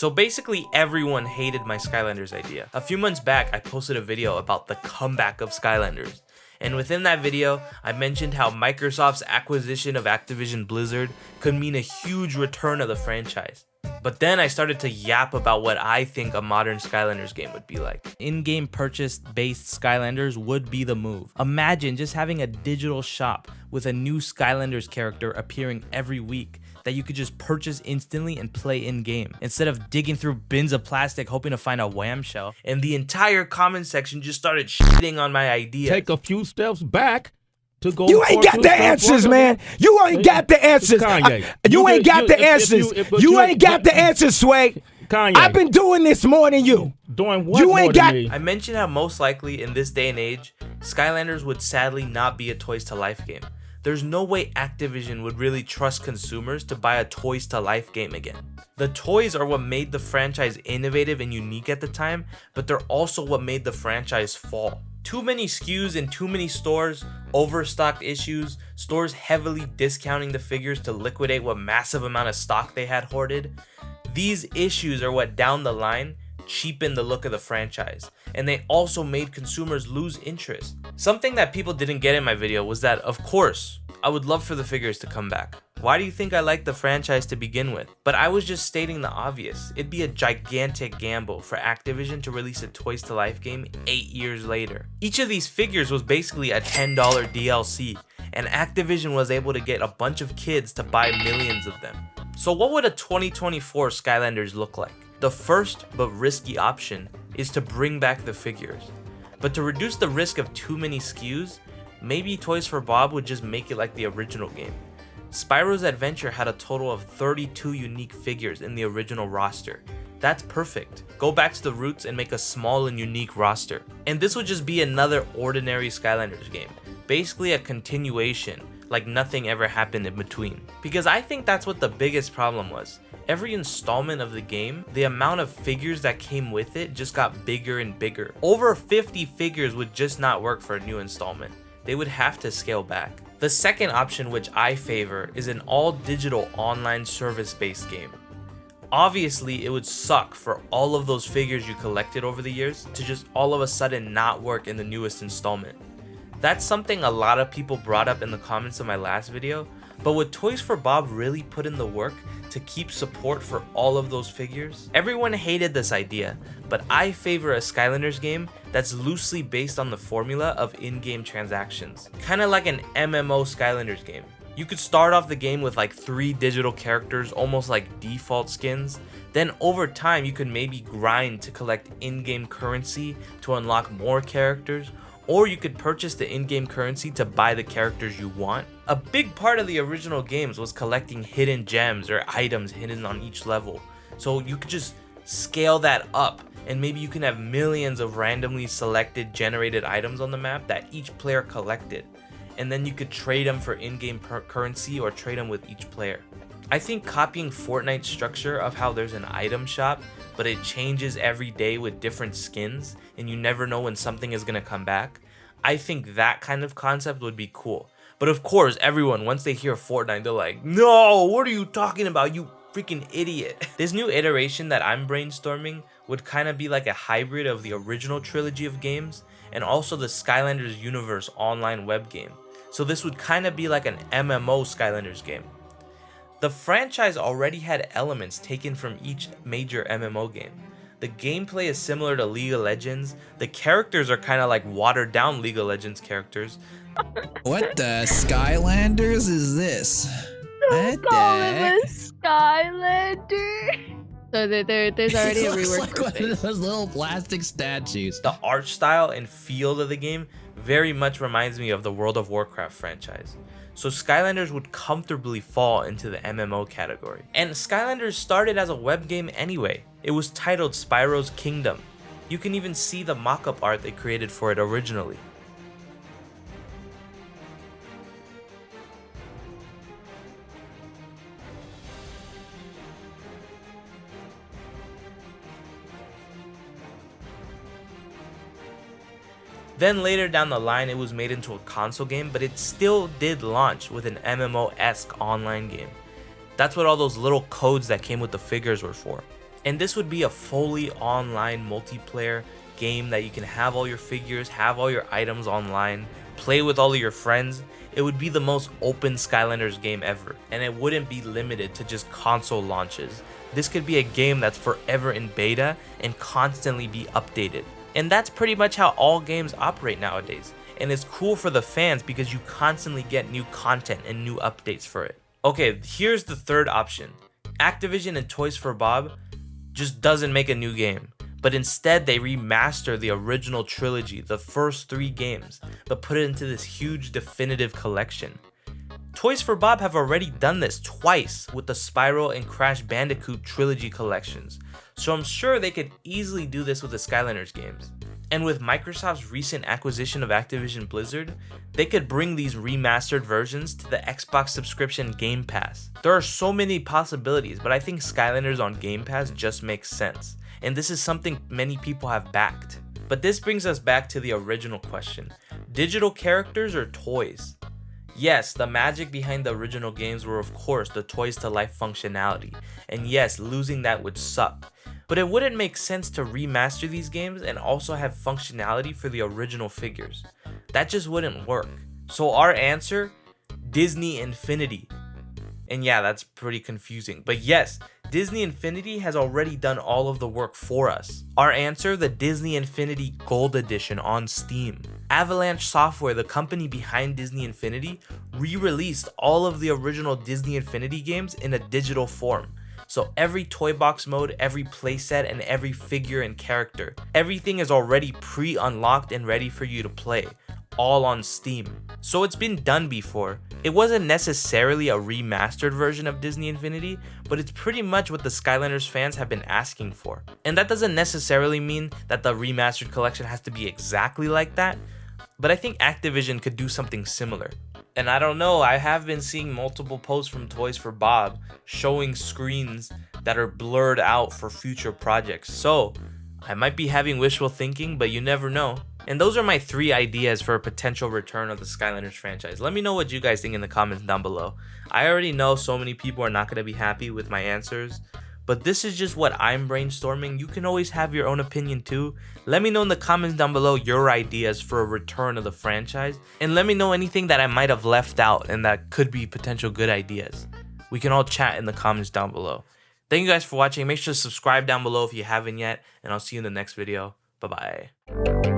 So basically everyone hated my Skylanders idea. A few months back, I posted a video about the comeback of Skylanders. And within that video, I mentioned how Microsoft's acquisition of Activision Blizzard could mean a huge return of the franchise. But then I started to yap about what I think a modern Skylanders game would be like. In-game purchase-based Skylanders would be the move. Imagine just having a digital shop with a new Skylanders character appearing every week that you could just purchase instantly and play in-game, instead of digging through bins of plastic hoping to find a wham shell. And the entire comment section just started shitting on my idea. Take a few steps back to go. You ain't got the answers, man. You ain't got the answers. You ain't got the answers. You ain't got the answers, Sway. Kanye, I've been doing this more than you. Doing what? You ain't got. I mentioned how most likely in this day and age, Skylanders would sadly not be a Toys to Life game. There's no way Activision would really trust consumers to buy a Toys to Life game again. The toys are what made the franchise innovative and unique at the time, but they're also what made the franchise fall. Too many SKUs in too many stores, overstocked issues, stores heavily discounting the figures to liquidate what massive amount of stock they had hoarded. These issues are what down the line cheapened the look of the franchise, and they also made consumers lose interest. Something that people didn't get in my video was that, of course, I would love for the figures to come back. Why do you think I liked the franchise to begin with? But I was just stating the obvious. It'd be a gigantic gamble for Activision to release a Toys to Life game 8 years later. Each of these figures was basically a $10 DLC, and Activision was able to get a bunch of kids to buy millions of them. So what would a 2024 Skylanders look like? The first but risky option is to bring back the figures. But to reduce the risk of too many SKUs, maybe Toys for Bob would just make it like the original game. Spyro's Adventure had a total of 32 unique figures in the original roster. That's perfect. Go back to the roots and make a small and unique roster. And this would just be another ordinary Skylanders game. Basically a continuation, like nothing ever happened in between. Because I think that's what the biggest problem was. Every installment of the game, the amount of figures that came with it just got bigger and bigger. Over 50 figures would just not work for a new installment. They would have to scale back. The second option, which I favor, is an all-digital online service-based game. Obviously, it would suck for all of those figures you collected over the years to just all of a sudden not work in the newest installment. That's something a lot of people brought up in the comments of my last video, but would Toys for Bob really put in the work to keep support for all of those figures? Everyone hated this idea, but I favor a Skylanders game that's loosely based on the formula of in-game transactions. Kinda like an MMO Skylanders game. You could start off the game with like 3 digital characters, almost like default skins. Then over time, you could maybe grind to collect in-game currency to unlock more characters, or you could purchase the in-game currency to buy the characters you want. A big part of the original games was collecting hidden gems or items hidden on each level. So you could just scale that up, and maybe you can have millions of randomly selected generated items on the map that each player collected. And then you could trade them for in-game currency or trade them with each player. I think copying Fortnite's structure of how there's an item shop, but it changes every day with different skins, and you never know when something is gonna come back, I think that kind of concept would be cool. But of course, everyone, once they hear Fortnite, they're like, no, what are you talking about, you freaking idiot. This new iteration that I'm brainstorming would kind of be like a hybrid of the original trilogy of games and also the Skylanders Universe online web game. So this would kind of be like an MMO Skylanders game. The franchise already had elements taken from each major MMO game. The gameplay is similar to League of Legends. The characters are kind of like watered down League of Legends characters. What the Skylanders is this? Don't call him a Skylander. So there's already a rework. Like one of those little plastic statues. The art style and feel of the game very much reminds me of the World of Warcraft franchise. So Skylanders would comfortably fall into the MMO category. And Skylanders started as a web game anyway. It was titled Spyro's Kingdom. You can even see the mock-up art they created for it originally. Then later down the line, it was made into a console game, but it still did launch with an MMO-esque online game. That's what all those little codes that came with the figures were for. And this would be a fully online multiplayer game that you can have all your figures, have all your items online, play with all of your friends. It would be the most open Skylanders game ever, and it wouldn't be limited to just console launches. This could be a game that's forever in beta and constantly be updated. And that's pretty much how all games operate nowadays. And it's cool for the fans because you constantly get new content and new updates for it. Okay, here's the third option. Activision and Toys for Bob just doesn't make a new game, but instead they remaster the original trilogy, the first 3 games, but put it into this huge definitive collection. Toys for Bob have already done this twice with the Spyro and Crash Bandicoot trilogy collections, so I'm sure they could easily do this with the Skylanders games. And with Microsoft's recent acquisition of Activision Blizzard, they could bring these remastered versions to the Xbox subscription Game Pass. There are so many possibilities, but I think Skylanders on Game Pass just makes sense, and this is something many people have backed. But this brings us back to the original question: digital characters or toys? Yes, the magic behind the original games were of course the Toys to Life functionality, and yes, losing that would suck. But it wouldn't make sense to remaster these games and also have functionality for the original figures. That just wouldn't work. So our answer, Disney Infinity. And yeah, that's pretty confusing. But yes, Disney Infinity has already done all of the work for us. Our answer, the Disney Infinity Gold Edition on Steam. Avalanche Software, the company behind Disney Infinity, re-released all of the original Disney Infinity games in a digital form. So every toy box mode, every playset, and every figure and character, everything is already pre-unlocked and ready for you to play, all on Steam. So it's been done before. It wasn't necessarily a remastered version of Disney Infinity, but it's pretty much what the Skylanders fans have been asking for. And that doesn't necessarily mean that the remastered collection has to be exactly like that, but I think Activision could do something similar. And I don't know, I have been seeing multiple posts from Toys for Bob showing screens that are blurred out for future projects. So I might be having wishful thinking, but you never know. And those are my 3 ideas for a potential return of the Skylanders franchise. Let me know what you guys think in the comments down below. I already know so many people are not going to be happy with my answers, but this is just what I'm brainstorming. You can always have your own opinion too. Let me know in the comments down below your ideas for a return of the franchise, and let me know anything that I might have left out and that could be potential good ideas. We can all chat in the comments down below. Thank you guys for watching. Make sure to subscribe down below if you haven't yet, and I'll see you in the next video. Bye bye.